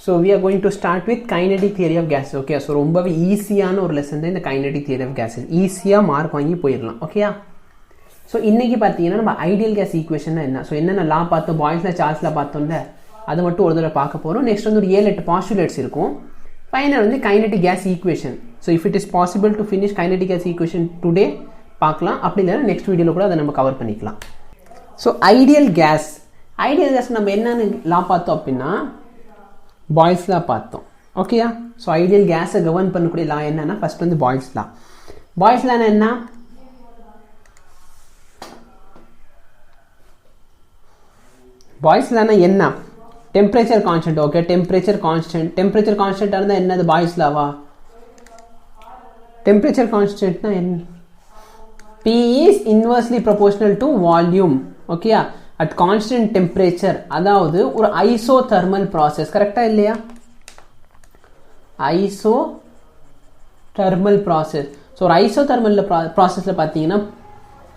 So we are going to start with kinetic theory of gases. Okay, so ரொம்பவே ஈஸியான ஒரு lesson தான் இந்த kinetic theory of gases. ஈஸியா மார்க் வாங்கி போயிடலாம். ஓகேயா? ஸோ இன்னைக்கு பார்த்தீங்கன்னா நம்ம ஐடியல் கேஸ் ஈக்குவேஷன் என்ன, ஸோ என்னென்ன லா பார்த்தோம், பாய்ஸ்ல சார்ல்ஸ்ல பார்த்தோம்ல, அதை மட்டும் ஒரு தடவை பார்க்க போகிறோம். நெக்ஸ்ட் வந்து ஒரு 7-8 பாஸ்டுலேட்ஸ் இருக்கும். ஃபைனல் வந்து kinetic case equation. So if it is possible to finish kinetic case equation today பார்க்கலாம், அப்படி இல்லைன்னா நெக்ஸ்ட் வீடியோவில் கூட அதை நம்ம கவர் பண்ணிக்கலாம். ஸோ ஐடியல் கேஸ் நம்ம என்னென்னு லா பார்த்தோம் அப்படின்னா பாய்ஸ் லா பார்த்தோம். ஓகேயா? ஸோ ஐடியல் கேஸை கவர்ன் பண்ணக்கூடிய லா என்னன்னா ஃபர்ஸ்ட் வந்து பாய்ஸ் லா. பாய்ஸ் லா என்ன, பாய்ஸ் லானா என்ன, temperature constant. Okay, temperature constant இருந்தால் என்னது பாய்ஸ் லாவா? டெம்பரேச்சர் கான்ஸ்டன்ட்னா என்ன? P is inversely proportional to volume. ஓகேயா? at constant temperature, அதாவது ஒரு ஐசோதெர்மல் ப்ராசஸ். கரெக்டா இல்லையா? Isothermal process. ஸோ ஒரு ஐசோதெர்மல் ப்ராசஸில் பார்த்தீங்கன்னா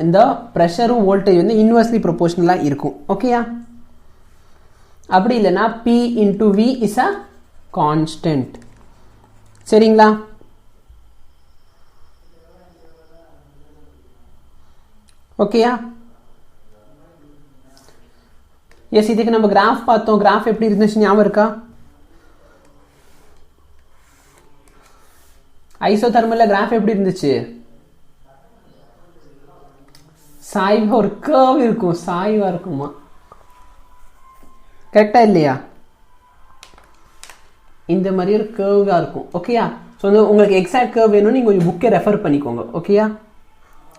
இந்த ப்ரெஷரும் வோல்டேஜ் வந்து இன்வெர்ஸ்லி ப்ரொபோர்ஷனலாக இருக்கும். ஓகேயா? அப்படி இல்லைன்னா P into V is a constant. சரிங்களா? ஓகேயா? எஸ், இதுக்கு நம்ம கிராஃப் பார்த்தோம். கிராஃப் எப்படி இருந்துச்சு ஞாபகம் இருக்கா? ஐசோதெர்மல்ல கிராஃப் எப்படி இருந்துச்சு? சாய்வா ஒரு கர்வ் இருக்கும், சாய்வா இருக்குமா? கரெக்டா இல்லையா? இந்த மாதிரி ஒரு கர்வா இருக்கும். ஓகேயா? ஸோ உங்களுக்கு எக்ஸாக்ட் கர்வ் வேணும்னு நீங்கள் கொஞ்சம் புக்கை ரெஃபர் பண்ணிக்கோங்க. ஓகேயா?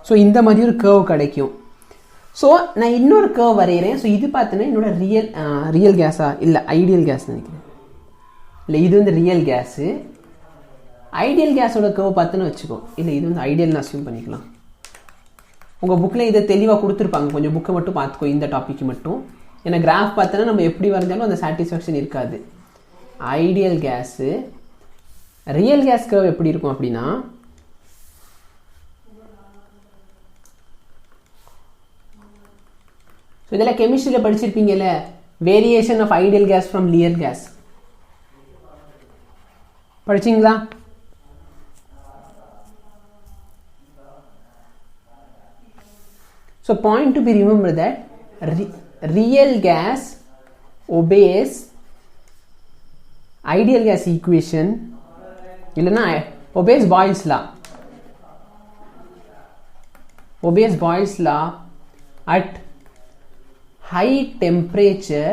ஸோ இந்த மாதிரி ஒரு கர்வ் கிடைக்கும். ஸோ நான் இன்னொரு கர்வ் வரைகிறேன். ஸோ இது பார்த்தீங்கன்னா என்னோட ரியல் கேஸா இல்லை ஐடியல் கேஸ் நினைக்கிறேன். இல்லை, இது வந்து ரியல் கேஸு. ஐடியல் கேஸோட கர்வ் பார்த்துன்னு வச்சுக்கோ. இல்லை, இது வந்து ஐடியல்னு அஸ்யூம் பண்ணிக்கலாம். உங்கள் புக்கில் இதை தெளிவாக கொடுத்துருப்பாங்க, கொஞ்சம் புக்கை மட்டும் பார்த்துக்கோ இந்த டாபிக் மட்டும். ஏன்னா கிராஃப் பார்த்தோன்னா நம்ம எப்படி வரைஞ்சாலும் அந்த சாட்டிஸ்ஃபேக்ஷன் இருக்காது. Ideal gas, real gas curve எப்படி இருக்கும் அப்படின்னா இதெல்லாம் கெமிஸ்ட்ரியில் படிச்சிருப்பீங்கல்ல, variation of ideal gas from real gas படிச்சிங்களா? So point to be remember that real gas obeys ideal gas equation, இல்லைன்னா obeys Boyle's law. Obeys Boyle's law at high temperature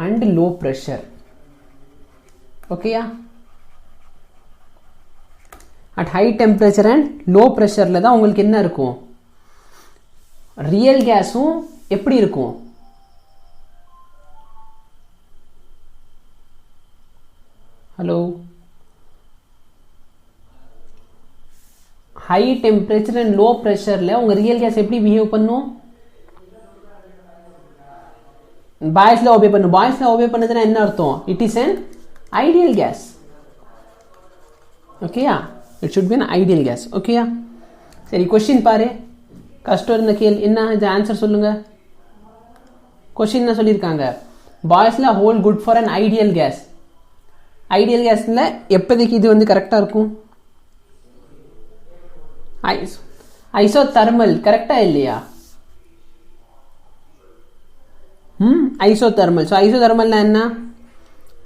and low pressure. ஓகேயா? at high temperature and low pressureல தான் உங்களுக்கு என்ன இருக்கும், real கேஸும் எப்படி இருக்கும், hello, high temperature and low ப்ரெஷரில் உங்கள் ரியல் கேஸ் எப்படி பிஹேவ் பண்ணும்? பாய்ஸ்ல ஒபே பண்ணும். பாய்ஸ்ல ஒபே பண்ணதுன்னா என்ன அர்த்தம்? It is an ideal gas. ஓகேயா? It should be an ideal gas. ஓகேயா? சரி, கொஸ்டின் பாரு. கஷ்டம் இருந்த கேள்வி என்ன, இது ஆன்சர் சொல்லுங்க. கொஸ்டின் என்ன சொல்லியிருக்காங்க? Boyle's law hold good for an ideal gas. Ideal கேஸ்ல எப்போதைக்கு இது வந்து கரெக்டாக இருக்கும்? ஐசோதெர்மல். கரெக்டா இல்லையா? ஐசோதெர்மல். ஸோ ஐசோதெர்மல்னா என்ன?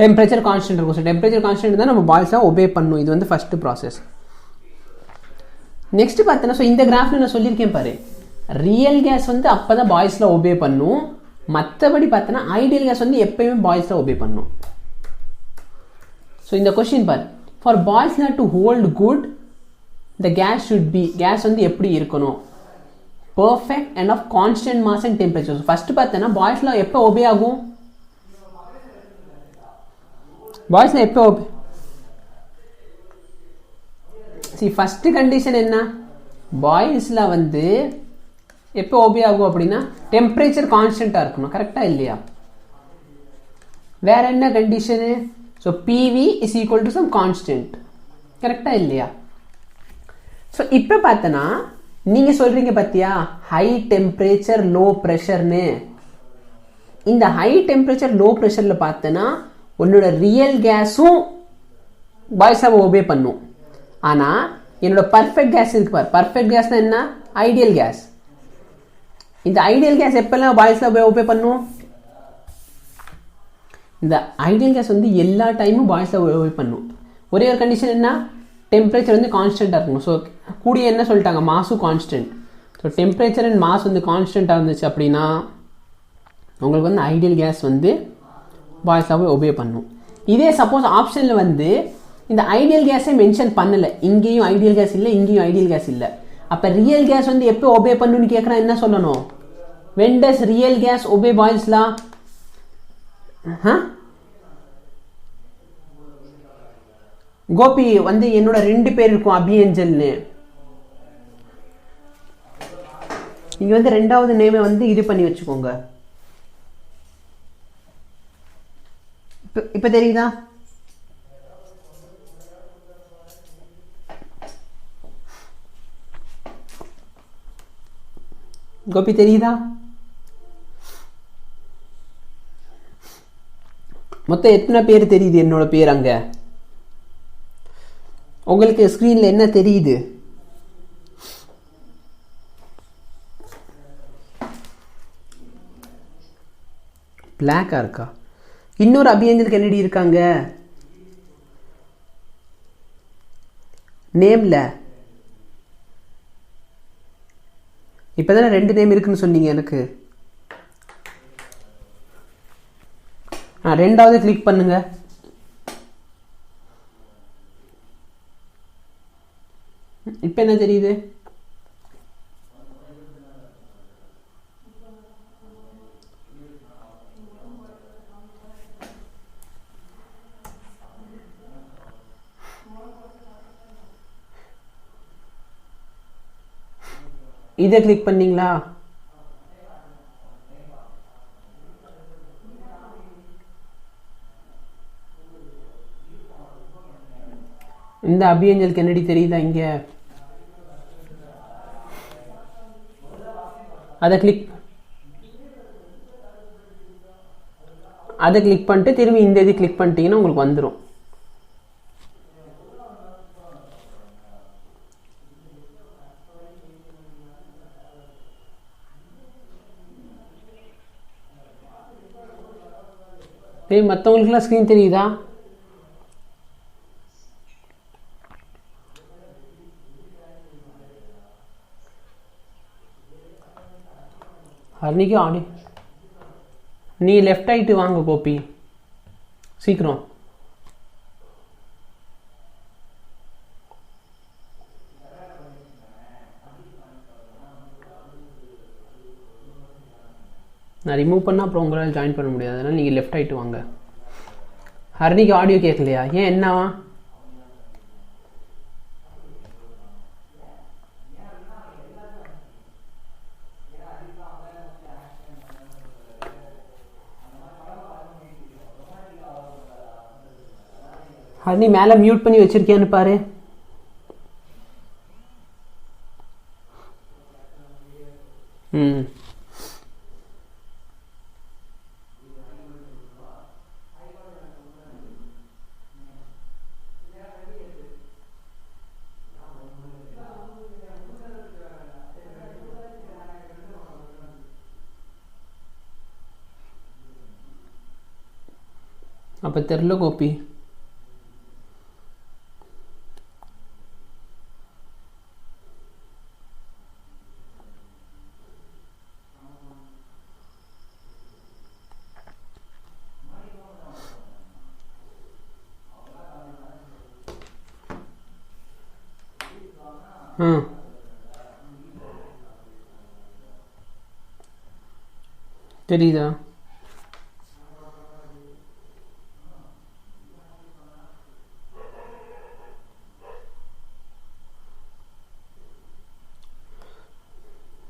டெம்பரேச்சர் கான்ஸ்டன்ட் இருக்கும். ஸோ டெம்பரேச்சர் கான்ஸ்டன்ட் தான் நம்ம பாய்ஸ்லாம் ஒபே பண்ணும். இது வந்து ஃபர்ஸ்ட் ப்ராசஸ். நெக்ஸ்ட் பார்த்தோன்னா, ஸோ இந்த கிராஃப்ல நான் சொல்லியிருக்கேன் பாரு, ரியல் கேஸ் வந்து அப்போ தான் பாய்ஸ்ல ஒபே பண்ணும். மற்றபடி பார்த்தோன்னா ஐடியல் கேஸ் வந்து எப்பயுமே பாய்ஸ்ல ஒபே பண்ணும். ஸோ இந்த கொஸ்டின் பாரு, for Boyle's law to hold good the gas should be, gas வந்து எப்படி இருக்கணும், perfect and of constant mass and temperature. First பார்த்தேன்னா பாய்ஸ்ல எப்போ ஒபே ஆகும்? பாய்ஸ்ல எப்போ ஒபே? see ஃபர்ஸ்ட் கண்டிஷன் என்ன, பாய்ஸ்ல வந்து எப்போ ஒபே ஆகும் அப்படின்னா டெம்பரேச்சர் கான்ஸ்டன்டா இருக்கணும். கரெக்டா இல்லையா? வேற என்ன condition? So PV is equal to some constant. கரெக்டா இல்லையா? ஸோ இப்போ பார்த்தனா நீங்கள் சொல்கிறீங்க பார்த்தியா, ஹை டெம்பரேச்சர் லோ ப்ரெஷர்னு. இந்த ஹை டெம்பரேச்சர் லோ ப்ரெஷரில் பார்த்தேன்னா உன்னோட ரியல் கேஸும் பாய்ஸ் லாவை ஒபே பண்ணும். ஆனால் என்னோட பர்ஃபெக்ட் கேஸ் இருக்கு பார், பர்ஃபெக்ட் கேஸ்னா என்ன, ஐடியல் கேஸ். இந்த ஐடியல் கேஸ் எப்பெல்லாம் பாய்ஸ் லா ஒபே பண்ணும், இந்த ஐடியல் கேஸ் வந்து எல்லா டைமும் பாய்ஸ் லா ஒபே பண்ணும். ஒரே ஒரு கண்டிஷன் என்ன, டெம்பரேச்சர் வந்து கான்ஸ்டண்ட்டாக இருக்கணும். ஸோ கூடிய என்ன சொல்லிட்டாங்க, மாஸும் constant. So temperature and mass வந்து கான்ஸ்டண்ட்டாக இருந்துச்சு அப்படின்னா உங்களுக்கு வந்து ஐடியல் கேஸ் வந்து பாய்ஸ் லாவை ஒபே பண்ணும். இதே சப்போஸ் ஆப்ஷனில் வந்து இந்த ஐடியல் கேஸை மென்ஷன் பண்ணலை, இங்கேயும் ஐடியல் கேஸ் இல்லை இங்கேயும் ஐடியல் கேஸ் இல்லை, அப்போ ரியல் கேஸ் வந்து எப்போ ஒபே பண்ணுன்னு கேட்குறா, என்ன சொல்லணும், when does real gas obey Boyle's law? Gopi வந்து என்னோட 2 பேர் இருக்கும் அபியஞ்சல்னு, நீங்க வந்து 2வது நேமை வந்து இது பண்ணி வச்சுக்கோங்க. இப்ப தெரியுதா, கோபி தெரியுதா, மொத்தம் எத்தனை பேர் தெரியுது என்னோட பேர் அங்க உங்களுக்கு ஸ்கிரீன்ல என்ன தெரியுது, பிளாக்கா இருக்கா, இன்னொரு அபியஞ்சலுக்கு என்னடி இருக்காங்க நேம்ல, இப்பதானே 2 நேம் இருக்குன்னு சொன்னீங்க எனக்கு. 2வது கிளிக் பண்ணுங்க. இப்ப என்ன தெரியுது, இதை கிளிக் பண்ணீங்களா, இந்த அபியஞ்சலுக்கு என்னடி தெரியுதா இங்க, அதை கிளிக் பண்ணிட்டு திரும்பி இந்த இது கிளிக் பண்ணிட்டீங்கன்னா உங்களுக்கு வந்துடும். மற்றவங்களுக்குலாம் ஸ்க்ரீன் தெரியுதா, ஹர்னிக்கு ஆடி நீ லெஃப்ட் ஆயிட்டு வாங்க கோபி சீக்கிரம். நான் ரிமூவ் பண்ணால் அப்புறம் உங்களால் ஜாயின் பண்ண முடியாது, அதனால் நீங்கள் லெஃப்ட் ஆகிட்டு வாங்க. ஹர்னிக்கு ஆடியோ கேட்கலையா, ஏன் என்னவா, ஹர்னி மேலே மியூட் பண்ணி வச்சிருக்கியான்னு பாரு. அப்போ தெரில கோபி, தெரியுதா,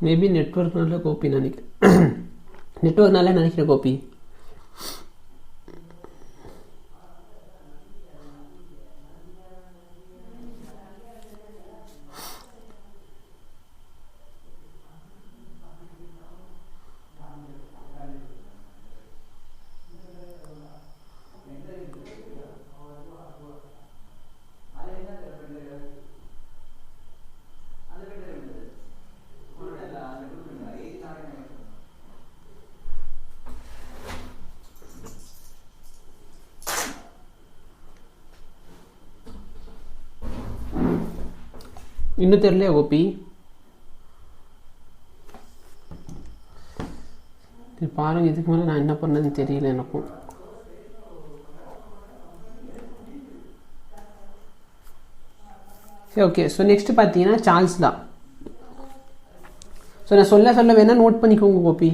மேபி நெட்வொர்க்னால கோபி நினைக்கிறேன், நெட்வொர்க்னால நினைக்கிறேன் கோபி. இன்னும் தெரியலையா கோபி? பாருங்க, இதுக்கு மேலே நான் என்ன பண்ணதுன்னு தெரியல எனக்கும். சரி, ஓகே. ஸோ நெக்ஸ்ட் பார்த்தீங்கன்னா சார்ல்ஸ் லா. ஸோ நான் சொல்ல வேணா நோட் பண்ணிக்கோங்க கோபி,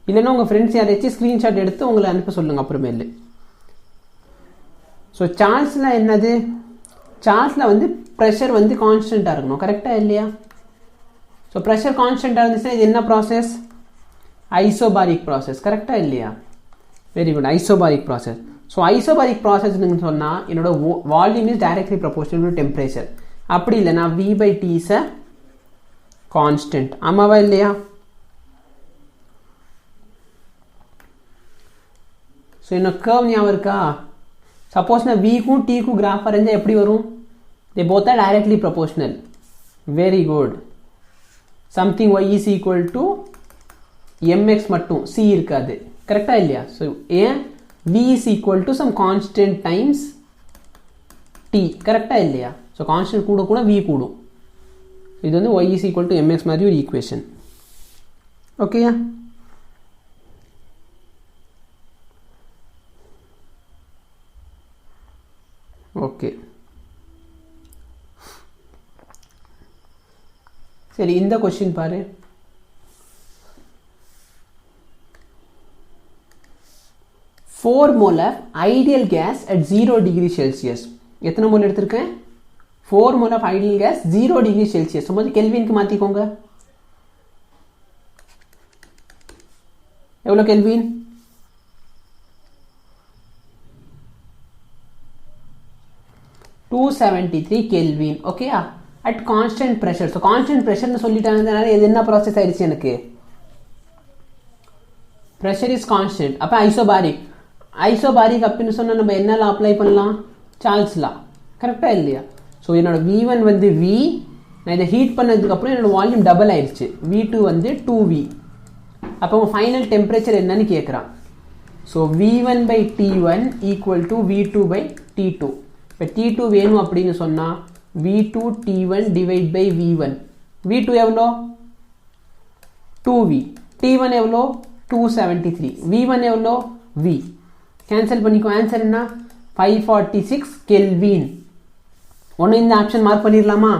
இல்லைன்னா உங்கள் ஃப்ரெண்ட்ஸ் யாராச்சும் ஸ்க்ரீன்ஷாட் எடுத்து உங்களை அனுப்ப சொல்லுங்கள் அப்புறமேலு. ஸோ சார்ல்ஸ்ல என்னது? சார்ல்ஸ்ல வந்து ப்ரெஷர் வந்து கான்ஸ்டண்ட்டாக இருக்கணும், கரெக்டாக இல்லையா? ஸோ ப்ரெஷர் கான்ஸ்டண்ட்டாக இருந்துச்சுன்னா இது என்ன ப்ராசஸ்? ஐசோபாரிக் ப்ராசஸ், கரெக்டாக இல்லையா? Very good, isobaric process. So isobaric ப்ராசஸ்ன்னு சொன்னால் என்னோட volume is directly proportional to temperature. அப்படி இல்லைனா V/T இஸ் அ கான்ஸ்டன்ட். ஆமாவா இல்லையா? ஸோ என்ன கர்வ் ஞாபகம் இருக்கா? சப்போஸ் நான் விக்கும் டீக்கும் கிராஃப் வரைஞ்சால் எப்படி வரும்? They both are directly proportional. Very good. Something y is equal to mx மட்டும், c இருக்காது, கரெக்டா இல்லையா? ஸோ ஏன் v is equal to some constant times t, கரெக்டா இல்லையா? ஸோ கான்ஸ்டன்ட் கூட கூட v கூடும். இது வந்து y is equal to mx மாதிரி ஒரு ஈக்குவேஷன். ஓகேயா? ஓகே, சரி. இந்த கொஸ்டின் பாரு. Four mole of ideal gas at 0 degree Celsius. எத்தனை மோல் எடுத்திருக்கேன்? 4 mole of ideal gas 0 degree Celsius. சும்மா கெல்வினுக்கு மாத்திக்கோங்க. எவ்வளோ கெல்வின்? 273 Kelvin. ஓகேயா? at constant pressure. So constant ப்ரெஷர்னு சொல்லிட்டாங்க, இது என்ன ப்ராசஸ் ஆயிடுச்சு எனக்கு? Pressure is constant. அப்போ ஐசோபாரிக். ஐசோபாரிக் அப்படின்னு சொன்னால் நம்ம என்னெல்லாம் அப்ளை பண்ணலாம்? சார்ல்ஸ் லா, கரெக்டாக இல்லையா? ஸோ என்னோட V1 வந்து V, நான் இதை ஹீட் பண்ணதுக்கப்புறம் என்னோட வால்யூம் டபுள் ஆயிடுச்சு. V2 வந்து 2V. அப்போ ஃபைனல் டெம்பரேச்சர் என்னன்னு கேட்குறான். So V1/T1 equal to V2/T2. இப்போ T2 வேணும் அப்படின்னு சொன்னால் V2T1 divide by V1. V2 எவ்வளோ? 2V. T1 எவ்வளோ? 273. V1 எவ்வளோ? V. கேன்சல் பண்ணிக்கோ. ஆன்சர் என்ன? 546 கெல்வின். ஒன்று இந்த ஆப்ஷன் மார்க் பண்ணிடலாமா?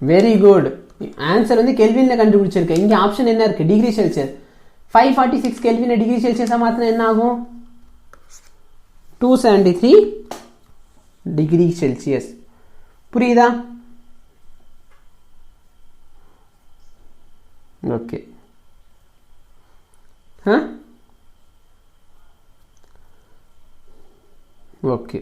Very good. ஆன்சர் வந்து கெல்வின்ல கண்டுபிடிச்சிருக்கேன். இங்கே ஆப்ஷன் என்ன இருக்கு? Degree Celsius. 546 கெல்வின் டிகிரி செல்சியஸாக மாற்றினா என்ன ஆகும்? 273 டிகிரி செல்சியஸ். புரியுதா? ஓகே. ஓகே,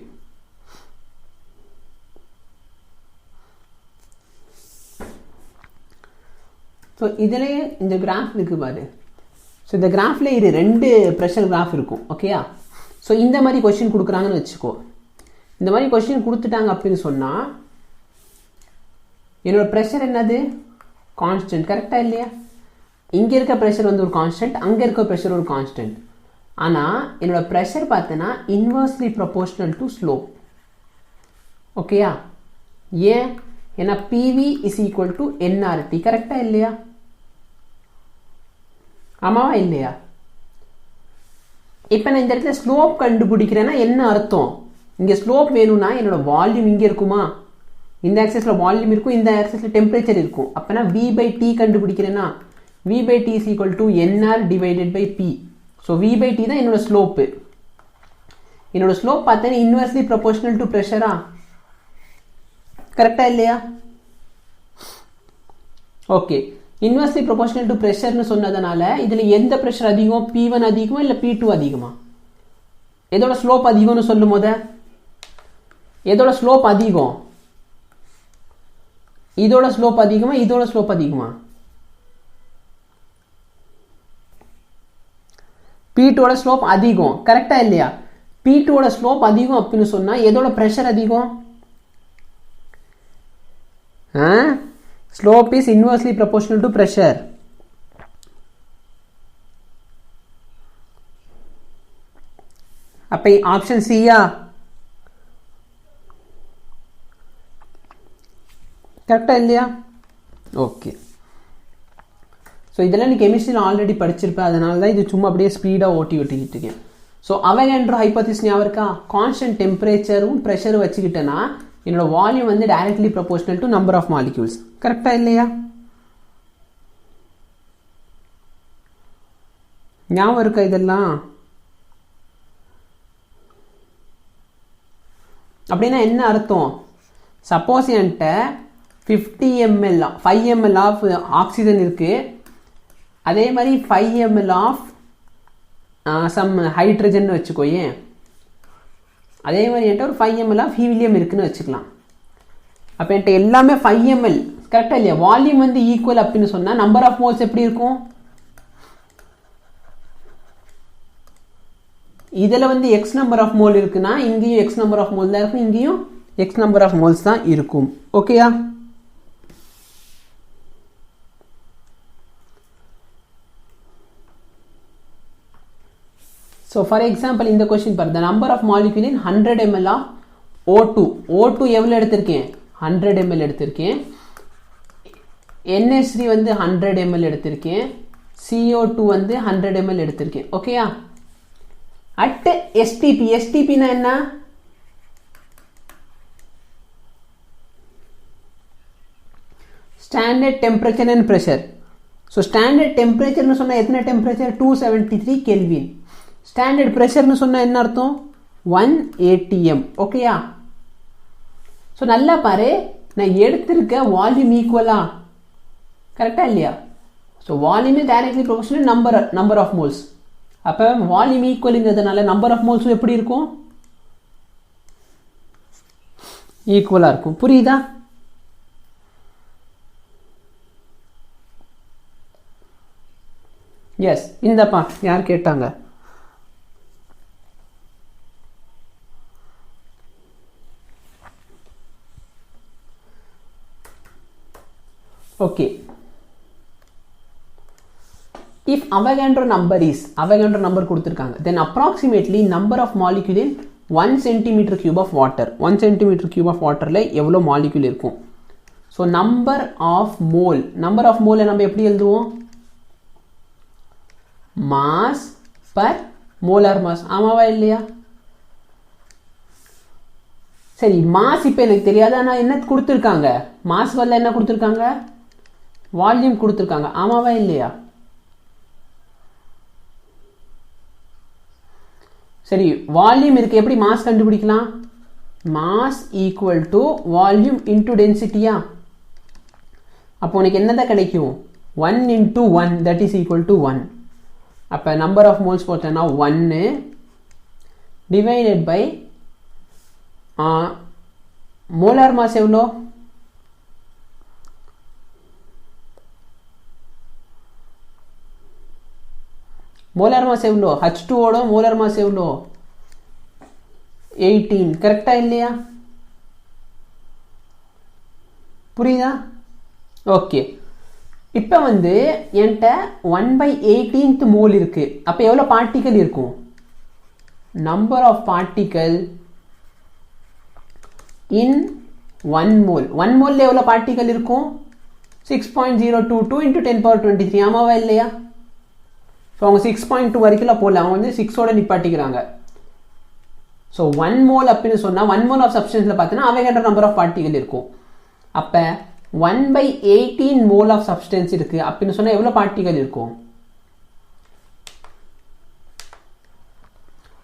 ஸோ இதுலேயே இந்த கிராஃப் இருக்கு பாரு. ஸோ இந்த கிராஃப்ல இது 2 ப்ரெஷர் கிராஃப் இருக்கும். ஓகேயா? ஸோ இந்த மாதிரி கொஸ்டின் கொடுக்குறாங்கன்னு வச்சுக்கோ. இந்த மாதிரி கொஸ்டின் கொடுத்துட்டாங்க அப்படின்னு சொன்னால் என்னோட ப்ரெஷர் என்னது? கான்ஸ்டன்ட், கரெக்டாக இல்லையா? இங்கே இருக்க ப்ரெஷர் வந்து ஒரு கான்ஸ்டன்ட், அங்கே இருக்க ப்ரெஷர் ஒரு கான்ஸ்டன்ட். ஆனால் என்னோட ப்ரெஷர் பார்த்தீங்கன்னா இன்வர்ஸ்லி ப்ரொபோர்ஷனல் டு ஸ்லோப். ஓகேயா? ஏன்? ஏன்னா PV is equal to NRT, கரெக்டாக இல்லையா? ஆமாவா இல்லையா? இப்போ நான் இந்த இடத்துல ஸ்லோப் கண்டுபிடிக்கிறேன்னா என்ன அர்த்தம்? இங்கே ஸ்லோப் வேணும்னா என்னோட வால்யூம் இங்கே இருக்குமா? இந்த ஆக்சஸில் வால்யூம் இருக்கும், இந்த ஆக்சஸில் டெம்பரேச்சர் இருக்கும். அப்போனா V/T கண்டுபிடிக்கிறேன்னா V/T is equal to NR divided by P. So V/T தான் என்னோட ஸ்லோப்பு. என்னோட ஸ்லோப் பார்த்தேன்னா இன்வெர்ஸ்லி ப்ரொபோர்ஷனல் டு ப்ரெஷரா? கரெக்டாக இல்லையா? ஓகே. இன்வெர்ஸ்லி ப்ரொபோர்ஷனல் டு ப்ரெஷர்னு சொன்னதுனால இதில் எந்த ப்ரெஷர் அதிகம்? P1 அதிகமா இல்லை P2 அதிகமா? எதோட ஸ்லோப் அதிகம்னு சொல்லும் போத எதோட ஸ்லோப் அதிகம்? இதோட ஸ்லோப் அதிகமா இதோட ஸ்லோப் அதிகமா? P2 ஸ்லோப் அதிகம், கரெக்டா இல்லையா? P2 ஸ்லோப் அதிகம் அப்படின்னு சொன்னா எதோட ப்ரெஷர் அதிகம்? Slope is inversely proportional to pressure. அப்போ ஆப்ஷன் சியா கரெக்டாக இல்லையா? ஓகே. ஸோ இதெல்லாம் நீ கெமிஸ்ட்ரியில் ஆல்ரெடி படிச்சிருப்பேன், அதனால தான் இது சும்மா அப்படியே ஸ்பீடாக ஓட்டிக்கிட்டு இருக்கேன். ஸோ அவகேட்ரோ ஹைப்போதீசிஸ் ஞாபகம் இருக்கா? கான்ஸ்டன்ட் டெம்பரேச்சரும் ப்ரெஷரும் வச்சுக்கிட்டேன்னா என்னோட வால்யூம் வந்து directly proportional to number of molecules. கரெக்டாக இல்லையா? ஞாபகம் இருக்கா இதெல்லாம்? அப்படின்னா என்ன அர்த்தம்? சப்போஸ் என்கிட்ட 50 ml 5 ml ஆஃப் ஆக்சிஜன் இருக்கு, அதே மாதிரி 5 ml ஆஃப் சம் ஹைட்ரஜன் வச்சுக்கோயேன், அதே மாதிரி என்கிட்ட ஒரு 5 ml ஆஃப் ஹீலியம் இருக்குன்னு வச்சுக்கலாம். அப்போ என்கிட்ட எல்லாமே 5 ml கரெக்டாக இல்லையா? வால்யூம் வந்து ஈக்குவல் அப்படின்னு சொன்னால் நம்பர் ஆஃப் மோல்ஸ் எப்படி இருக்கும்? இதில் வந்து எக்ஸ் நம்பர் ஆஃப் மோல் இருக்குன்னா இங்கேயும் எக்ஸ் நம்பர் ஆஃப் மோல் தான் இருக்கும், இங்கேயும் எக்ஸ் நம்பர் ஆஃப் மோல்ஸ் தான் இருக்கும். ஓகேயா? So for example இந்த கொஸ்டின் பாரு, the number of molecule in 100 ml of O2. O2 எவ்வளவு எடுத்திருக்கேன்? 100 ml எடுத்திருக்கேன். NH3 வந்து 100 ml எடுத்திருக்கேன். CO2 வந்து 100 ml எடுத்திருக்கேன். ஓகேயா? at STP. STP னா என்ன? Standard temperature and pressure. So standard temperature னு சொன்னா எத்தனை temperature? 273 Kelvin. ஸ்டாண்டர்ட் ப்ரெஷர்னு சொன்னால் என்ன அர்த்தம்? 1 atm. ஓகேயா? ஸோ நல்லா பாரு, நான் எடுத்திருக்க வால்யூம் ஈக்குவலா? கரெக்டாக இல்லையா? So volume is directly proportional number of moles. அப்போ வால்யூம் ஈக்குவலுங்கிறதுனால நம்பர் ஆஃப் மோல்ஸும் எப்படி இருக்கும்? ஈக்குவலாக இருக்கும். புரியுதா? எஸ். இந்தப்பா யார் கேட்டாங்க? Okay. If Avogadro number is, Avogadro number கொடுத்திருக்காங்க, then approximately number of molecule in 1 centimeter cube of water. 1 centimeter cube of waterல எவ்வளோ molecule இருக்கும்? So number of mole நம்ம எப்படி எழுதுவோம்? mass per molar mass. ஆமாவா இல்லையா? சரி, மாஸ் இப்போ எனக்கு தெரியாது, ஆனால் என்ன கொடுத்துருக்காங்க? மாஸ் வரல என்ன கொடுத்துருக்காங்க? வால்யூம் கொடுத்துருக்காங்க. ஆமாவா இல்லையா? சரி, வால்யூம் இருக்கு, எப்படி மாஸ் கண்டுபிடிக்கலாம்? Mass equal to volume into டென்சிட்டியா? அப்போ உனக்கு என்னதான் கிடைக்கும்? 1 into 1 that is equal to 1. அப்போ நம்பர் ஆஃப் மோல்ஸ் போட்டோன்னா 1 டிவைடட் பை மோலார் மாஸ் எவ்வளோ? மோலார் மாஸ் எவ்வளோ? H2ஓட மோலார் மாஸ் எவ்வளோ? 18. கரெக்டா இல்லையா? புரியுதா? ஓகே. இப்போ வந்து என்கிட்ட 1/18 மோல் இருக்கு. அப்போ எவ்வளோ பார்ட்டிக்கல் இருக்கும்? Number of particle in 1 mole. 1 மோல்ல எவ்வளோ பார்ட்டிக்கல் இருக்கும்? 6.022 into 10 power 23. ஆமாவா இல்லையா? ஸோ அவங்க 6.2 வரைக்கும் போகல, அவங்க வந்து 6ஓட நிப்பாட்டிக்கிறாங்க. ஸோ 1 மோல் அப்படின்னு சொன்னால் 1 மோல் ஆஃப் சப்ஸ்டன்ஸில் பார்த்தீங்கன்னா அவைகேட்ரோ நம்பர் ஆஃப் பார்ட்டிகல் இருக்கும். அப்போ 1/18 மோல் ஆஃப் சப்ஸ்டன்ஸ் இருக்கு அப்படின்னு சொன்னால் எவ்வளோ பார்ட்டிகல் இருக்கும்?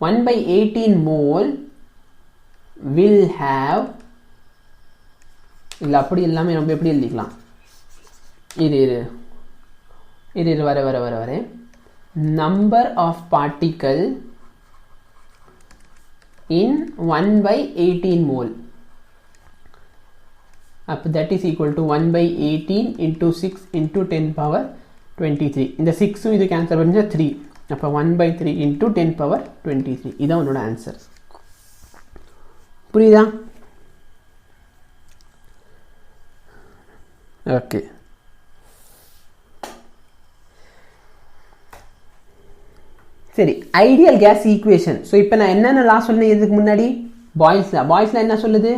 1/18 மோல் will have, இல்லை அப்படி எல்லாமே நம்ம எப்படி எழுதிக்கலாம்? இது வர number of particle in 1/18 mole. அப்போ that is equal to 1/18 into 6 into 10 power 23. இந்த 6 இது கேன்சல் பண்ணா 3. அப்போ 1/3 into 10 power 23. இதான் உன்னோட ஆன்சர். புரியுதா? ஓகே. சரி, ஐடியல் கேஸ் ஈக்குவேஷன். ஸோ இப்போ நான் என்னென்ன லா சொன்னேன் இதுக்கு முன்னாடி? பாய்ஸ்ல என்ன சொல்லுது?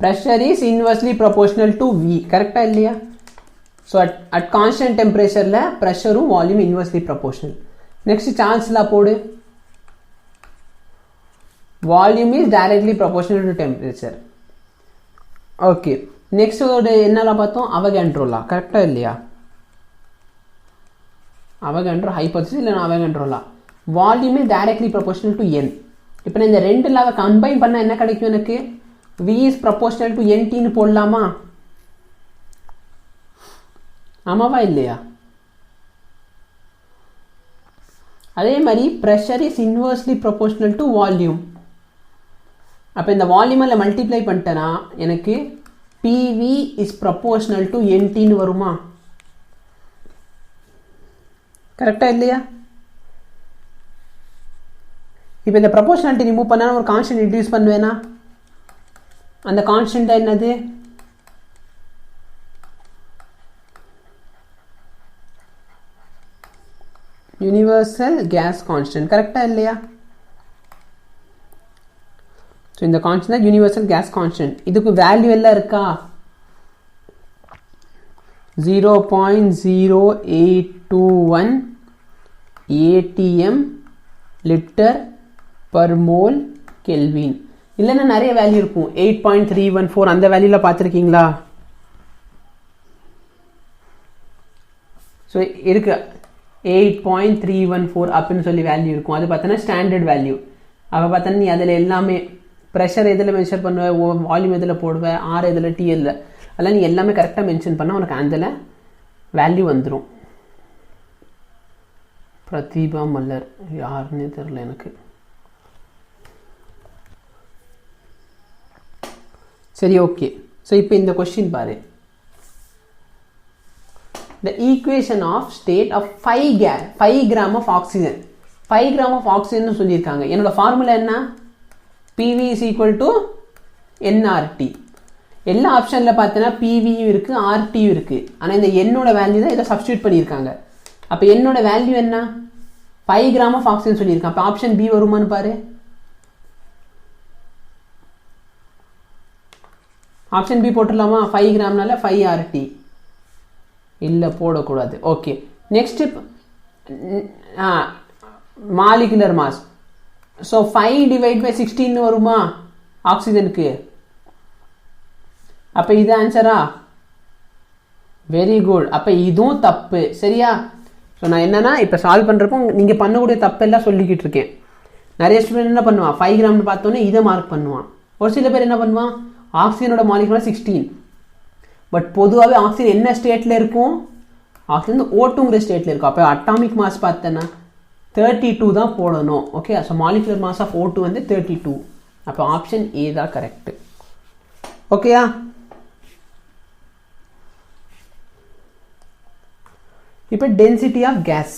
pressure is inversely proportional to V. கரெக்டா இல்லையா? ஸோ at constant temperatureல ப்ரெஷரும் வால்யூம் inversely proportional. Next Charles law போடு. Volume is directly proportional to temperature. Okay, next என்னெல்லாம் பார்த்தோம்? Avogadro law. கரெக்டா இல்லையா? அவகாட்ரோ ஹைபோதசிஸ் இல்லைனா Avogadro law. Volume is directly proportional to n. இப்போ நான் இந்த ரெண்டு லாவை கம்பைன் பண்ணால் என்ன கிடைக்கும் எனக்கு? V is proportional to NT ன்னு போடலாமா? ஆமாவா இல்லையா? அதே மாதிரி pressure is inversely proportional to volume. அப்போ இந்த வால்யூமில் மல்டிப்ளை பண்ணிட்டேன்னா எனக்கு PV is proportional to NT ன்னு வருமா? கரெக்டா இல்லையா? இப்போ இந்த ப்ரொபோர்ஷனாலிட்டி ரிமூவ் பண்ணா ஒரு கான்ஸ்டன்ட் இன்ட்ரடியூஸ் பண்ணுவேனா? அந்த கான்ஸ்டன்ட் என்னது? Universal case constant. கரெக்டா இல்லையா? ஸோ இந்த கான்ஸ்டன்ட் யூனிவர்சல் கேஸ் கான்ஸ்டன்ட். இதுக்கு வேல்யூ எல்லாம் இருக்கா? 0.0821 ATM litre per mole kelvin. இல்லைன்னா நிறைய வேல்யூ இருக்கும். 8.314 அந்த வேல்யூல பார்த்துருக்கீங்களா? ஸோ இருக்கு 8.314 அப்படின்னு சொல்லி வேல்யூ இருக்கும். அது பார்த்தோன்னா ஸ்டாண்டர்ட் வேல்யூ. அப்போ பார்த்தோன்னா நீ அதில் எல்லாமே ப்ரெஷர் எதில் மென்ஷன் பண்ணுவேன், வால்யூம் எதில் போடுவேன், ஆர் எதில் டிஎல்ல, அதெல்லாம் நீ எல்லாமே கரெக்டாக மென்ஷன் பண்ணால் உனக்கு அதில் வேல்யூ வந்துடும். பிரதீபா மல்லர் யாருன்னே தெரில எனக்கு. சரி, ஓகே. ஸோ இப்போ இந்த கொஸ்டின் பாரு. The equation of state of 5 gram of oxygen. 5 gram of oxygen சொல்லியிருக்காங்க. என்னோட ஃபார்முலா என்ன? PV is equal to nRT. எல்லா ஆப்ஷனில் பார்த்தீங்கன்னா PVயும் இருக்குது, RTயும் இருக்குது. ஆனால் இந்த என்னோட வேல்யூ தான் இதை சப்ஸ்டியூட் பண்ணியிருக்காங்க. அப்போ என்னோட வேல்யூ என்ன? 5 gram of oxygen சொல்லியிருக்காங்க. அப்போ ஆப்ஷன் பி வருமானு பாரு. ஆப்ஷன் பி போட்டுடலாமா? 5 கிராம்னால 5 RT. இல்லை, போடக்கூடாது. Okay, next molecular mass. So 5/16 வருமா ஆக்சிஜனுக்கு? அப்போ இது ஆன்சரா? Very good. அப்போ இதுவும் தப்பு. சரியா? ஸோ நான் என்னன்னா இப்போ சால்வ் பண்ணுறப்போ நீங்கள் பண்ணக்கூடிய தப்பெல்லாம் சொல்லிக்கிட்டு இருக்கேன். நிறைய ஸ்டூடெண்ட் என்ன பண்ணுவான்? 5 கிராம்னு பார்த்தோன்னே இதை மார்க் பண்ணுவான். ஒரு சில பேர் என்ன பண்ணுவான்? ஆக்சிஜனோட மாலிகுலர் 16. பட் பொதுவாகவே ஆக்சிஜன் என்ன ஸ்டேட்டில் இருக்கும்? ஆக்சிஜன் O2ங்கிற ஸ்டேட்டில் இருக்கும். அப்போ அட்டாமிக் மாஸ் பார்த்தேன்னா 32 தான் போடணும். Okay, so molecular mass of O2 வந்து 32. அப்போ ஆப்ஷன் ஏ தான் கரெக்ட். ஓகேயா? இப்போ density of gas.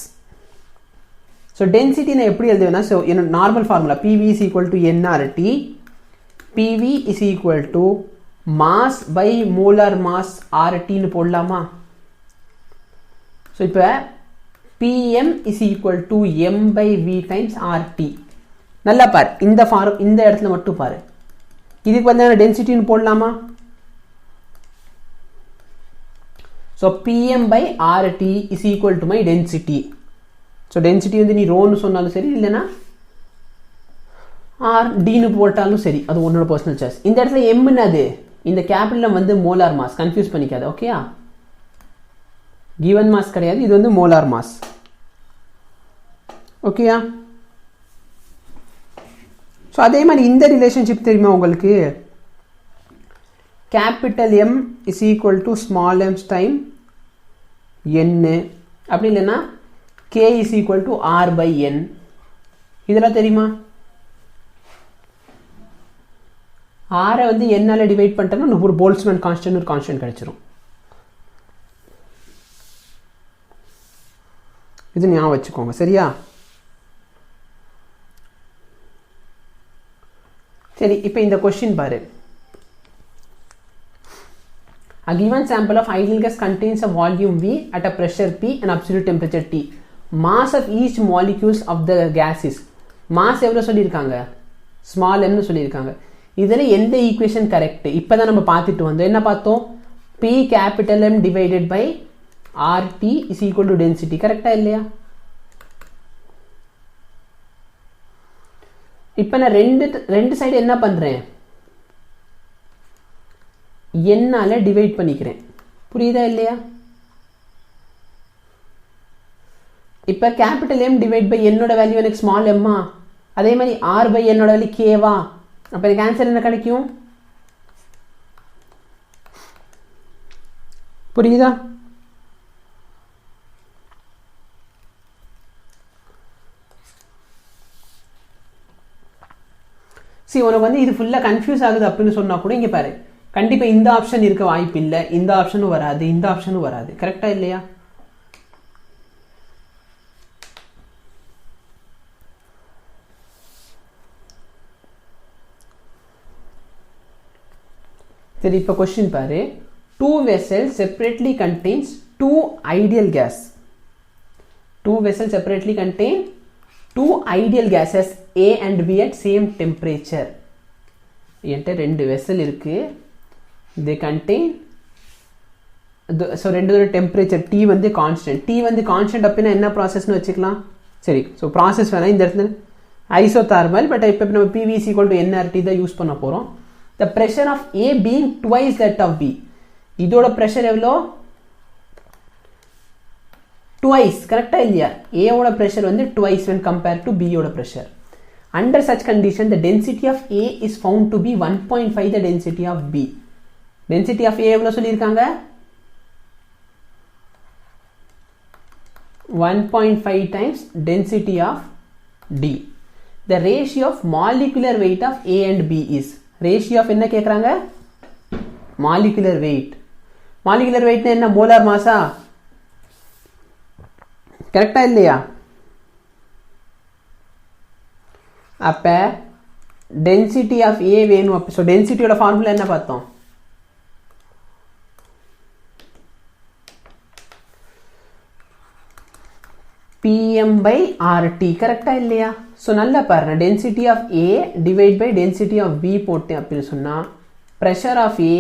So density நான் எப்படி எழுதுவேன்னா, ஸோ என்னோட normal formula PV is equal to nRT. PV is equal to mass by molar mass RT ன்னு போடலாமா? ஸோ இப்போ PM is equal to M by V times RT. நல்லா பாரு, இந்த இடத்துல மட்டும் பாரு. இதுக்கு வந்து டென்சிட்டின்னு போடலாமா? So PM by RT is equal to my density. So density வந்து நீ ரோன்னு சொன்னாலும் சரி, இல்லைன்னா டின்னு போட்டாலும் சரி, அது உன்னோட பர்சனல் சாய்ஸ். இந்த இடத்துல எம்னு அது இந்த கேபிட்டல் வந்து மோலார் மாஸ், கன்ஃபியூஸ் பண்ணிக்காது. ஓகேயா? கிவன் மாஸ் கிடையாது, இது வந்து மோலார் மாஸ். ஓகேயா? ஸோ அதே மாதிரி இந்த ரிலேஷன்ஷிப் தெரியுமா உங்களுக்கு? Capital M is equal to small m time n. அப்படி இல்லைன்னா K is equal to R by N. இதெல்லாம் தெரியுமா? ஆரை வந்து என்னால் டிவைட் பண்ணிட்டேன்னா ஒரு போல்ட்ஸ்மேன் கான்ஸ்டன்ட் ஒரு கான்ஸ்டன்ட் கிடைச்சிரும். இது ஞாபகம் வச்சுக்கோங்க. சரியா? சரி, இப்போ இந்த கொஸ்டின் பாரு. A given sample of ideal gas contains a volume V at a pressure P and absolute temperature T. Mass of each molecules of the gas is. Mass எவ்வளோ சொல்லியிருக்காங்க, ஸ்மால் எம்னு சொல்லியிருக்காங்க. இதில் எந்த ஈக்குவேஷன் கரெக்ட்? இப்போ தான் நம்ம பார்த்துட்டு வந்தோம். என்ன பார்த்தோம்? P capital M divided by RT is equal to density. கரெக்டா இல்லையா? இப்போ நான் ரெண்டு சைடு என்ன பண்ணுறேன், என்னால டிவைட் பண்ணிக்கிறேன். புரியுதா இல்லையா? இப்போ கேபிட்டல் எம் டிவைட் பை என்னோட வேல்யூ எனக்கு ஸ்மால் எம்மா, அதே மாதிரி ஆர் பை என்னோட வேல்யூ கேவா. அப்போ எனக்கு ஆன்சர் என்ன கிடைக்கும்? புரியுதா? உனக்கு வந்து இது ஃபுல்லாக கன்ஃபியூஸ் ஆகுது அப்படின்னு சொன்னா கூட இங்கே பாரு, கண்டிப்பாக இந்த ஆப்ஷன் இருக்க வாய்ப்பு இல்லை, இந்த ஆப்ஷனும் வராது, இந்த ஆப்ஷனும் வராது. கரெக்டா இல்லையா? சரி, இப்போ கொஸ்டின் பாரு. 2 vessels separately contains 2 ideal gas. 2 vessels separately contain 2 ideal gases A and B at same temperature. என்கிட்ட 2 வெசல் இருக்கு. they contain ரெண்டு டெம்பரேச்சர் T வந்து கான்ஸ்டன்ட். T வந்து கான்ஸ்டன்ட் அப்படின்னா என்ன ப்ராசஸ்னு வச்சுக்கலாம். சரி, ஸோ ப்ராசஸ் வேணா இந்த இடத்துல ஐசோதார்மல், பட் இப்போ நம்ம PV is equal to nRT தான் யூஸ் பண்ண போகிறோம். the pressure of A being twice that of B. இதோட ப்ரெஷர் எவ்வளோ? twice. கரெக்டா இல்லையா? A ஓட ப்ரெஷர் வந்து twice when compared to B ஓட pressure. Under such condition, the density of A is found to be 1.5 the density of B. Density of A எவ்வளோ சொல்லியிருக்காங்க? 1.5 times density of D. The ratio of molecular weight of A and B is. Ratio of என்ன கேட்குறாங்க? molecular weight. molecular weight என்ன? Molar Maaza? கரெக்டா இல்லையா? அப்ப density of ஏ வேணும். அப்போ ஸோ டென்சிட்டியோட ஃபார்முலா என்ன பார்த்தோம்? PM by RT. கரெக்டா இல்லையா? ஸோ நல்லா பாருங்க, density of A divide by density of B போட்டேன் அப்படின்னு சொன்னால் ப்ரெஷர் ஆஃப் ஏ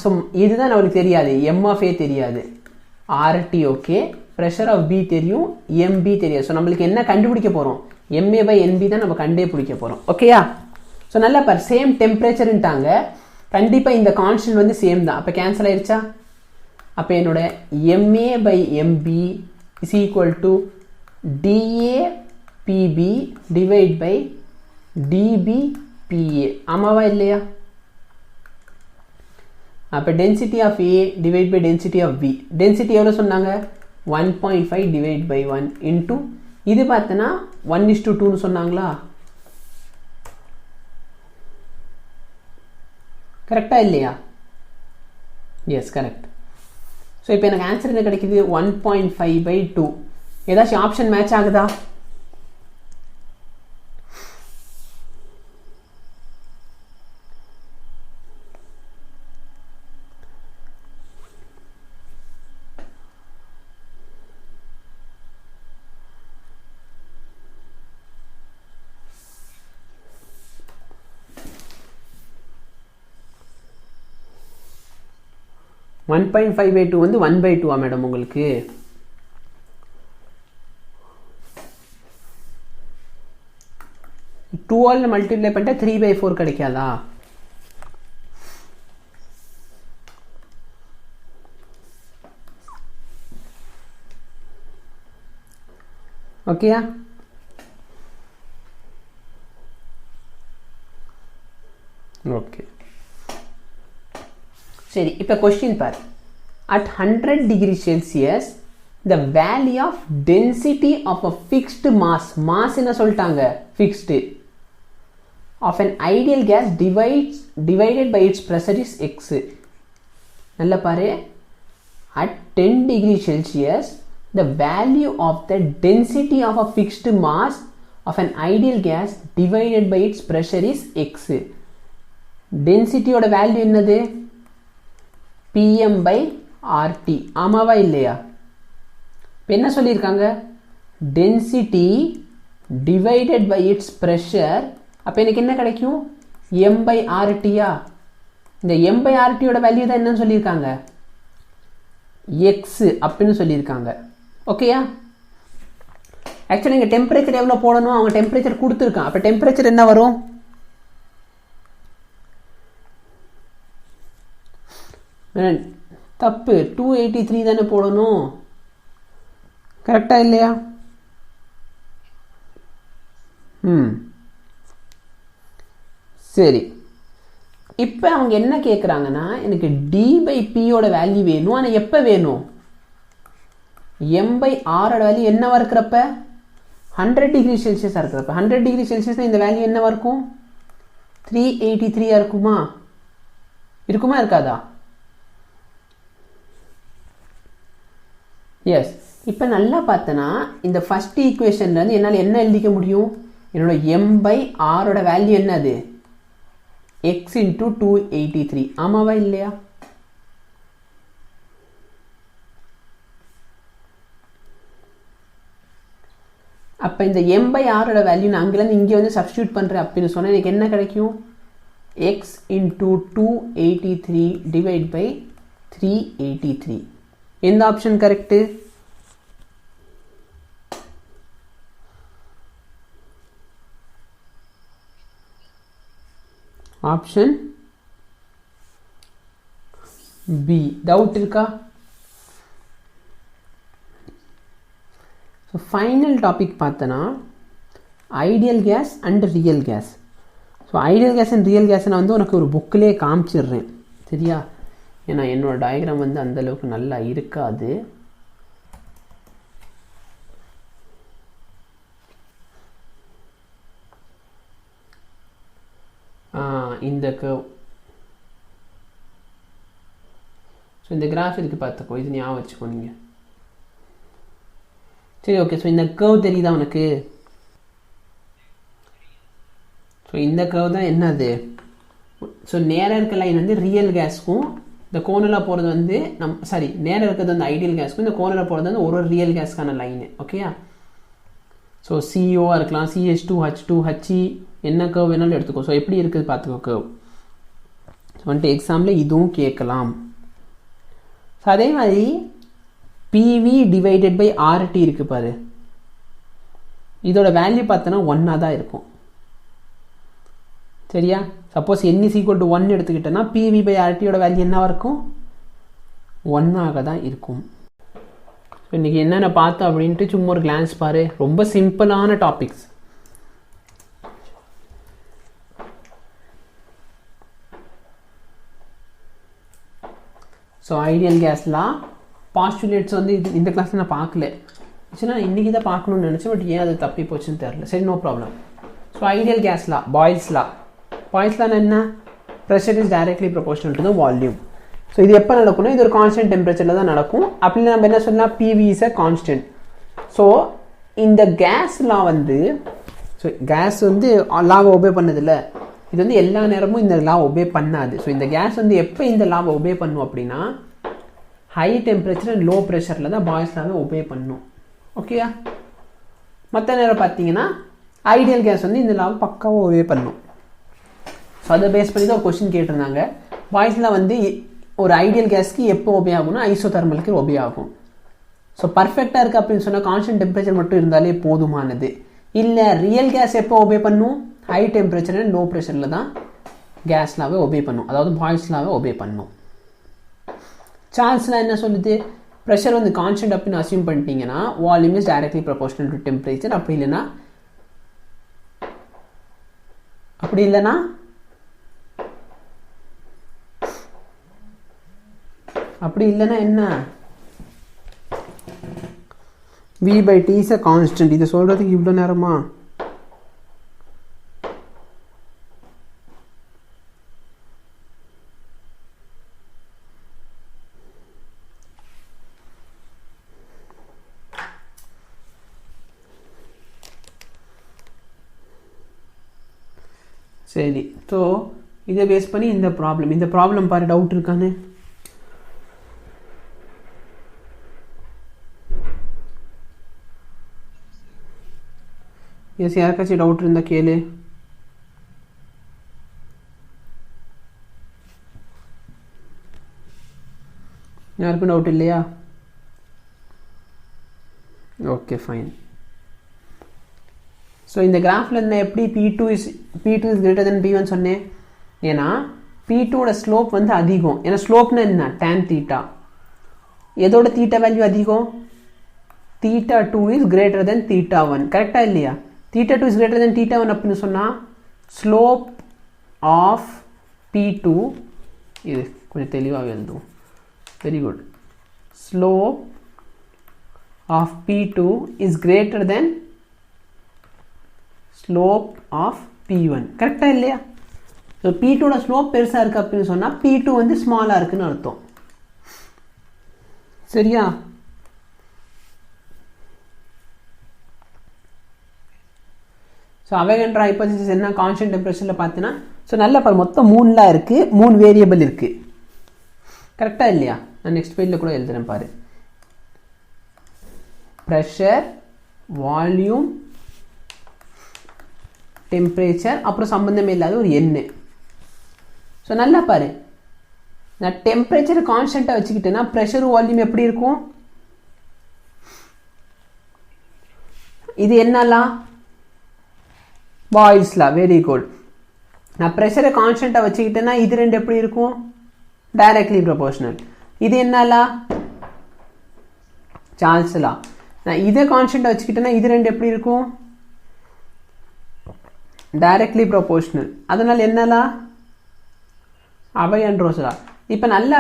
ஸோ இதுதான் நம்மளுக்கு தெரியாது, எம் ஆஃப் ஏ தெரியாது, RT okay, pressure of B தெரியும், எம்பி தெரியாது. ஸோ நம்மளுக்கு என்ன கண்டுபிடிக்க போகிறோம்? எம்ஏ பை என்பி தான் நம்ம கண்டே பிடிக்க போகிறோம். ஓகேயா? ஸோ நல்லா பாரு, சேம் டெம்பரேச்சர்ன்ட்டாங்க, கண்டிப்பாக இந்த கான்ஸ்டன்ட் வந்து சேம் தான். அப்போ கேன்சல் ஆயிடுச்சா? அப்போ என்னோட MA by MB is equal to DA PB divide by DB PA. ஆமாவா இல்லையா? அப்போ density of A divide by density of B. Density எவ்வளோ சொன்னாங்க? 1.5 டிவைட் பை 1 இன்டூ இது பார்த்தனா 1:2ன்னு சொன்னாங்களா? கரெக்டா இல்லையா? S, correct. ஸோ இப்போ எனக்கு ஆன்சர் என்ன கிடைக்குது? 1.5/2. ஏதாச்சும் ஆப்ஷன் மேட்ச் ஆகுதா? ஒன் 1.5/2 வந்து 1/2 மேடம் உங்களுக்கு? டூ ஆல் மல்டிப்ளை பண்ணிட்டா 3/4 கிடைக்காதா? ஓகேயா? ஓகே, சரி. இப்போ question bar. At 100 degrees Celsius, the value of density of a fixed mass என்ன சொல்லிட்டாங்க? Fixed of an ideal gas divided by its pressure is x. நல்லா பாரு, at 10 degrees Celsius, the value of the density of a fixed mass of an ideal gas divided by its pressure is x. Density ஓட value என்னது? pm/RT. ஆமாவா இல்லையா? இப்போ என்ன சொல்லியிருக்காங்க? Density divided by its pressure. அப்போ எனக்கு என்ன கிடைக்கும்? m/RTயா? இந்த m/RTயோட வேல்யூ தான் என்னன்னு சொல்லியிருக்காங்க? x அப்படின்னு சொல்லியிருக்காங்க. ஓகேயா? ஆக்சுவலி இங்கே டெம்பரேச்சர் எவ்வளோ போடணும்? அவங்க டெம்பரேச்சர் கொடுத்துருக்கான். அப்போ டெம்பரேச்சர் என்ன வரும்? தப்பு, 283 தானே போடணும். கரெக்டா இல்லையா? சரி, இப்போ அவங்க என்ன கேட்குறாங்கன்னா, எனக்கு d/Pயோட வேல்யூ வேணும். ஆனால் எப்போ வேணும்? m/Rோட வேல்யூ என்னவா இருக்கிறப்ப? 100 டிகிரி செல்சியஸாக இருக்கிறப்ப. 100 டிகிரி செல்சியஸ்னால் இந்த வேல்யூ என்னவா இருக்கும்? 383 இருக்குமா? இருக்குமா இருக்காதா? எஸ். இப்போ நல்லா பார்த்தனா இந்த ஃபர்ஸ்ட் ஈக்குவேஷன்லேருந்து என்னால் என்ன எழுதிக்க முடியும்? என்னோட m/Rோட வேல்யூ என்னது? x × 283. ஆமாவா இல்லையா? அப்போ இந்த m/Rோட வேல்யூ நான் அங்கேருந்து இங்கே வந்து சப்ஸ்டியூட் பண்ணுறேன் அப்படின்னு சொன்னால் எனக்கு என்ன கிடைக்கும்? x × 283 divide by 383. எந்த option correct? Option B. Doubt இருக்கா? ஸோ ஃபைனல் டாபிக் பார்த்தனா ideal gas and real gas. So ideal gas and real gas நான் வந்து உனக்கு ஒரு புக்கிலே காமிச்சிடுறேன். சரியா? ஏன்னா என்னோட டயக்ராம் வந்து அந்தளவுக்கு நல்லா இருக்காது. இந்த கர்வ், ஸோ இந்த கிராஃப் இதுக்கு பார்த்துக்கோ, இது ஞாபகம் வச்சுக்கோ நீங்கள். சரி, ஓகே. ஸோ இந்த கர்வ் தெரியுதா உனக்கு? ஸோ இந்த கர்வ் தான் என்னது? ஸோ நேராக இருக்க லைன் வந்து ரியல் கேஸ்க்கும், இந்த கோனலாக போகிறது வந்து நேராக இருக்கிறது வந்து ஐடியல் கேஸ்க்கும், இந்த கோனலாக போகிறது வந்து ஒரு ரியல் கேஸ்க்கான லைனு. ஓகேயா? ஸோ சிஓவாக இருக்கலாம், CH2, H2, HE, என்ன கர்வ் வேணாலும் எடுத்துக்கோ. ஸோ எப்படி இருக்குது பார்த்துக்கோ கர்வ். ஸோ வந்துட்டு எக்ஸாம்பிள் இதுவும் கேட்கலாம். ஸோ அதே மாதிரி PV டிவைடட் பை RT இருக்கு பாரு. இதோட வேல்யூ பார்த்தோன்னா 1 தான் இருக்கும். சரியா? சப்போஸ் n = 1 எடுத்துக்கிட்டேன்னா PV/RTயோட வேல்யூ என்னவா இருக்கும்? 1 தான் இருக்கும். இன்னைக்கு என்னென்ன பார்த்தோம் அப்படின்ட்டு சும்மா ஒரு கிளான்ஸ் பாரு. ரொம்ப சிம்பிளான டாபிக்ஸ். ஸோ ஐடியல் கேஸ்லாம் பாஸ்டுலேட்ஸ் வந்து இந்த கிளாஸில் நான் பார்க்கல. ஆக்சுவலாக நான் இன்றைக்கி தான் பார்க்கணும்னு நினச்சேன். பட் ஏன் அது தப்பி போச்சுன்னு தெரில. சரி, நோ ப்ராப்ளம். ஸோ ஐடியல் கேஸ்லாம் பாய்ஸ்லாம் என்ன? Pressure is directly proportional to the volume. So இது எப்போ நடக்கும்னா இது ஒரு கான்ஸ்டன்ட் டெம்பரேச்சரில் தான் நடக்கும். அப்படின்னு நம்ம என்ன சொல்லலாம்? PV is a constant. So இந்த கேஸ்லாம் வந்து கேஸ் வந்து லாவை ஒபே பண்ணதில்ல. இது வந்து எல்லா நேரமும் இந்த லா ஒபே பண்ணாது. ஸோ இந்த கேஸ் வந்து எப்போ இந்த லாவை ஒபே பண்ணும் அப்படின்னா ஹை டெம்பரேச்சர் அண்ட் லோ ப்ரெஷரில் தான் பாய்ஸ் லாவை ஒபே பண்ணும். ஓகேயா? மற்ற நேரம் பார்த்தீங்கன்னா ஐடியல் கேஸ் வந்து இந்த லாவை பக்காவாக ஒபே பண்ணும். ஸோ அதை பேஸ் பண்ணி தான் ஒரு கொஸ்டின் கேட்டிருந்தாங்க. பாய்ஸ்லாம் வந்து ஒரு ஐடியல் கேஸ்க்கு எப்போ ஒபே ஆகும்னா ஐசோதர்மலுக்கு ஒபே ஆகும். ஸோ பர்ஃபெக்டாக இருக்குது அப்படின்னு சொன்னால் கான்ஸ்டன்ட் டெம்பரேச்சர் மட்டும் இருந்தாலே போதுமானது. இல்லை ரியல் கேஸ் எப்போ ஒபே பண்ணும்? ஹை டெம்பரேச்சர் அண்ட் லோ ப்ரெஷரில் தான் கேஸ்லாவே ஒபே பண்ணும். அதாவது பாய்ஸ்லாவே ஒபே பண்ணும். சார்ல்ஸ்லாம் என்ன சொல்லுது? ப்ரெஷர் வந்து கான்ஸ்டன்ட் அப்படின்னு அசியூம் பண்ணிட்டீங்கன்னா volume is directly proportional to temperature. அப்படி இல்லைன்னா என்ன? V/T is a constant. இதை சொல்றதுக்கு இவ்வளோ நேரமா? சரி, ஸோ இதை பேஸ் பண்ணி இந்த ப்ராப்ளம் பாரு, டவுட் இருக்கான்னு. எஸ், யாருக்காச்சும் டவுட் இருந்தால் கேளு. யாருக்கும் டவுட் இல்லையா? Okay fine. ஸோ இந்த கிராஃபில் இருந்தால் எப்படி P2 is greater then P1 சொன்னேன்? ஏன்னா P2ஓட ஸ்லோப் வந்து அதிகம். ஏன்னா ஸ்லோப்னா என்ன? tan theta. எதோட தீட்டா வேல்யூ அதிகம்? θ2 இஸ் கிரேட்டர் தென் θ1. கரெக்டாக இல்லையா? θ2 இஸ் கிரேட்டர் தென் θ1 அப்படின்னு சொன்னால் ஸ்லோப் ஆஃப் P2, இது கொஞ்சம் தெளிவாக எழுதுவோம். Very good. Slope of P2 is greater than slope of P1. கரெக்டாக இல்லையா? ஸோ P2ஓட ஸ்லோப் பெருசாக இருக்குது அப்படின்னு சொன்னால் P2 வந்து ஸ்மாலாக இருக்குன்னு அர்த்தம். சரியா? ஸோ அவேகண்ட்ரா ஹைபோதீசிஸ் என்ன? கான்ஸ்டன்ட் டெம்பரேச்சரில் பார்த்தீங்கன்னா, ஸோ நல்லா பாரு, மொத்தம் 3 இருக்குது, 3 வேரியபிள் இருக்குது. கரெக்டாக இல்லையா? நான் நெக்ஸ்ட் பேஜில் கூட எழுதுறேன் பாரு. ப்ரெஷர், வால்யூம், டெம்பரேச்சர், அப்புறம் சம்பந்தமே இல்லாத ஒரு எண்ணு. ஸோ நல்லா பாரு, நான் டெம்பரேச்சர் கான்ஸ்டன்ட்டாக வச்சுக்கிட்டேன்னா ப்ரெஷர், வால்யூம் எப்படி இருக்கும்? இது என்னலாம்? பாய்ஸ்லா. Very good. நான் ப்ரெஷரை கான்ஸ்டன்ட்டாக வச்சுக்கிட்டேன்னா இது ரெண்டு எப்படி இருக்கும்? Directly proportional. இது என்னலா? சார்ல்ஸ்லா. நான் இதை கான்ஸ்டன்ட்டாக வச்சுக்கிட்டேன்னா இது ரெண்டு எப்படி இருக்கும்? Directly proportional. அதனால் என்னலா? அவையாண்ட்ரோஸ்லா. இப்போ நல்லா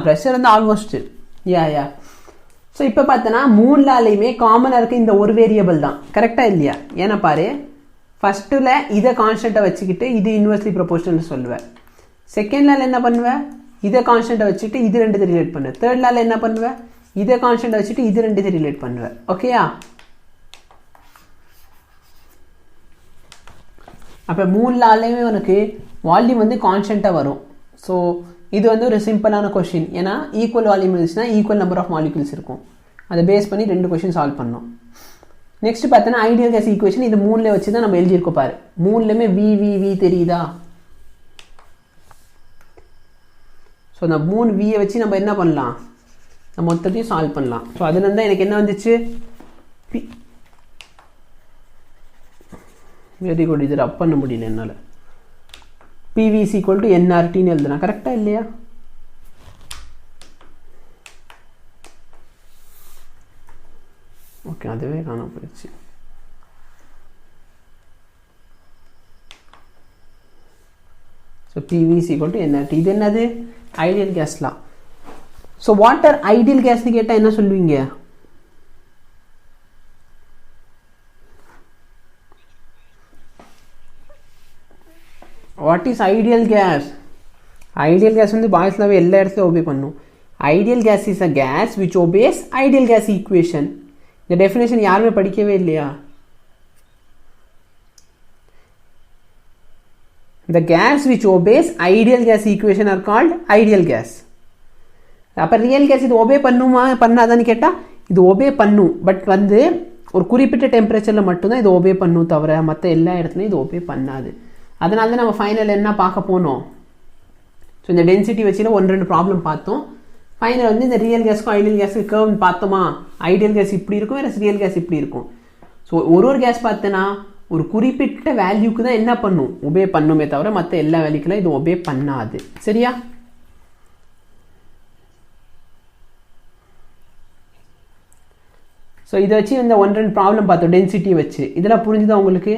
ப்ரெஷர் வந்து ஆல்மோஸ்ட் யா. ஸோ இப்போ பார்த்தோன்னா 3 லாலையுமே காமனாக இருக்க இந்த ஒரு வேரியபிள் தான். கரெக்டாக இல்லையா? ஏன்னா பாரு, ஃபஸ்ட்டில் இதை கான்ஸ்டன்ட்டாக வச்சுக்கிட்டு இது இன்வெர்ஸ்லி ப்ரொபோர்ஷனல் சொல்லுவேன். செகண்ட் லால என்ன பண்ணுவேன்? இதை கான்ஸ்டன்ட்டாக வச்சுட்டு இது ரெண்டு ரிலேட் பண்ணுவேன். தேர்ட் லால என்ன பண்ணுவேன்? இதை கான்ஸ்டன்ட்டாக வச்சுட்டு இது ரெண்டு ரிலேட் பண்ணுவேன். ஓகேயா? அப்போ 3 லாலையுமே உனக்கு வால்யூம் வந்து கான்ஸ்டன்ட்டாக வரும். ஸோ இது வந்து ஒரு சிம்பிளான கொஷின். ஏன்னா ஈக்குவல் வால்யூம் இருந்துச்சுன்னா ஈக்குவல் நம்பர் ஆஃப் மாலிகுல்ஸ் இருக்கும். அதை பேஸ் பண்ணி 2 கொஷின் சால்வ் பண்ணோம். நெக்ஸ்ட் பார்த்தோன்னா ஐடியல் கேஸ் ஈக்குவேஷன். இது 3ல வச்சு தான் நம்ம எழுதியிருக்கோம் பாரு. 3லுமே வி தெரியுதா? ஸோ அந்த 3 வியை வச்சு நம்ம என்ன பண்ணலாம்? நம்ம மொத்தத்தையும் சால்வ் பண்ணலாம். ஸோ அதுலேருந்து தான் எனக்கு என்ன வந்துச்சு? Very good. இது ரப் பண்ண முடியல என்னால். PV is equal to nRTன்னு எழுதுனா கரெக்டாக இல்லையா? ஓகே, அதுவே காண போயிடுச்சு. So PV is equal to nRT. இது என்னது? ஐடியல் கேஸ்லாம். ஸோ வாட்டர் ஐடியல் கேஸ்ன்னு கேட்டால் என்ன சொல்லுவீங்க? What is ideal gas? Ideal gas வந்து பாய்ஸ்லாவே எல்லா இடத்துலையும் ஒபே பண்ணும். Ideal gas is a gas which obeys ideal gas equation. இந்த டெஃபினேஷன் யாருமே படிக்கவே இல்லையா? The gas which obeys ideal gas equation are called ideal gas. அப்போ ரியல் கேஸ் இது ஒபே பண்ணுமா பண்ணாதான்னு கேட்டால் இது ஒபே பண்ணும். பட் வந்து ஒரு குறிப்பிட்ட டெம்பரேச்சரில் மட்டும்தான் இது ஒபே பண்ணும், தவிர மற்ற எல்லா இடத்துலையும் இது ஒபே பண்ணாது. அதனால தான் நம்ம ஃபைனல் என்ன பார்க்க போனோம்? ஸோ இந்த டென்சிட்டி வச்சுல 1-2 ப்ராப்ளம் பார்த்தோம். ஃபைனல் வந்து இந்த ரியல் கேஸ்க்கும் ஐடியல் கேஸுக்கு கர்வ்னு பார்த்தோமா? ஐடியல் கேஸ் இப்படி இருக்கும், வேறு ரியல் கேஸ் இப்படி இருக்கும். ஸோ ஒரு கேஸ் பார்த்தோன்னா ஒரு குறிப்பிட்ட வேல்யூக்கு தான் என்ன பண்ணும்? ஒபே பண்ணுமே தவிர மற்ற எல்லா வேல்யூக்கெல்லாம் இது ஒபே பண்ணாது. சரியா? ஸோ இதை வச்சு இந்த 1-2 ப்ராப்ளம் பார்த்தோம் டென்சிட்டி வச்சு. இதெல்லாம் புரிஞ்சுதா உங்களுக்கு?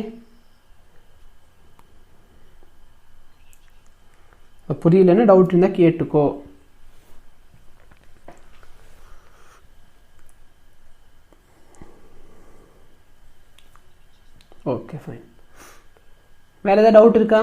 புரியலன்னு டவுட் இருந்தால் கேட்டுக்கோ. Okay fine. வேறு ஏதாவது டவுட் இருக்கா?